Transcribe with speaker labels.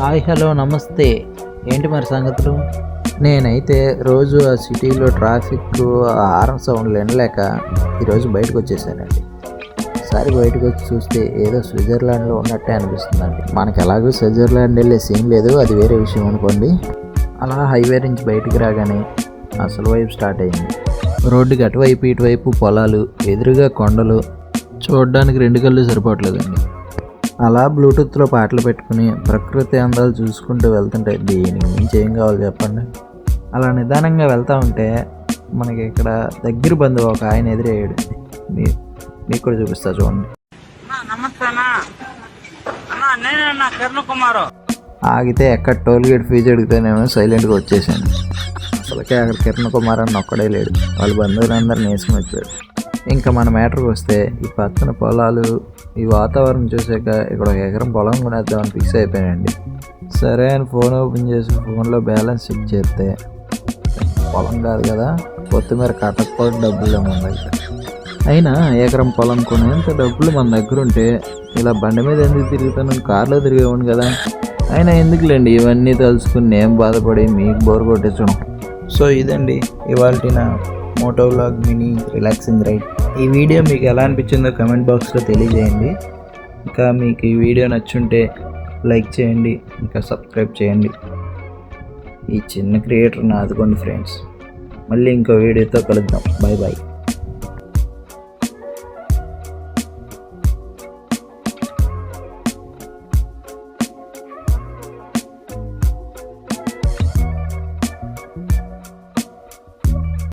Speaker 1: Hi hello నమస్తే. ఏంటి మరి సంగతులు? నేనైతే రోజు ఆ సిటీలో ట్రాఫిక్ హారన్ సౌండ్లు వినలేక ఈరోజు బయటకు వచ్చేసానండి. ఒకసారి బయటకు వచ్చి చూస్తే ఏదో స్విట్జర్లాండ్లో ఉన్నట్టే అనిపిస్తుందండి. మనకు ఎలాగో స్విట్జర్లాండ్ వెళ్ళే సీన్ లేదు, అది వేరే విషయం అనుకోండి. అలా హైవే నుంచి బయటికి రాగానే అసలు వైపు స్టార్ట్ అయింది. రోడ్డుకి అటువైపు ఇటువైపు పొలాలు, ఎదురుగా కొండలు, చూడడానికి రెండు కళ్ళు సరిపోవట్లేదండి. అలా బ్లూటూత్లో పాటలు పెట్టుకుని ప్రకృతి అందాలు చూసుకుంటూ వెళ్తుంటే దీనికి మించి ఏం కావాలి చెప్పండి. అలా నిదానంగా వెళ్తూ ఉంటే మనకి ఇక్కడ దగ్గర బంధువు ఒక ఆయన ఎదురయ్యాడు. మీకు కూడా చూపిస్తా చూడండి. ఆగితే ఎక్కడ టోల్ గేట్ ఫీజు అడిగితేనేమో సైలెంట్గా వచ్చేసాను. అసలుకే అక్కడ కిరణ్ కుమార్ అన్న ఒక్కడే లేడు, వాళ్ళ బంధువులందరూ నేసుకుని వచ్చాడు. ఇంకా మన మ్యాటర్కి వస్తే ఈ పచ్చని పొలాలు, ఈ వాతావరణం చూసాక ఇక్కడ ఒక ఎకరం పొలం కొనేద్దామని ఫిక్స్ అయిపోయానండి. సరే అని ఫోన్ ఓపెన్ చేసి ఫోన్లో బ్యాలెన్స్ చెక్ చేస్తే పొలం కాదు కదా, కొత్తిమీర కట్టకపోతే డబ్బులు ఏముంది. అయినా ఎకరం పొలం కొనేంత డబ్బులు మన దగ్గర ఉంటే ఇలా బండి మీద ఎందుకు తిరుగుతాను, కార్లో తిరిగేవాడిని కదా. అయినా ఎందుకులేండి ఇవన్నీ తలుచుకుని నేను బాధపడి మీకు బోర్ కొట్టించడం. సో ఇదండి ఇవాల్టి నా moto vlog mini relaxing ride. ఈ వీడియో మీకు ఎలా అనిపించిందో కమెంట్ బాక్స్లో తెలియజేయండి. ఇంకా మీకు ఈ వీడియో నచ్చుంటే లైక్ చేయండి, ఇంకా సబ్స్క్రైబ్ చేయండి. ఈ చిన్న క్రియేటర్ని ఆదుకోండి ఫ్రెండ్స్. మళ్ళీ ఇంకో వీడియోతో కలుద్దాం. Bye bye.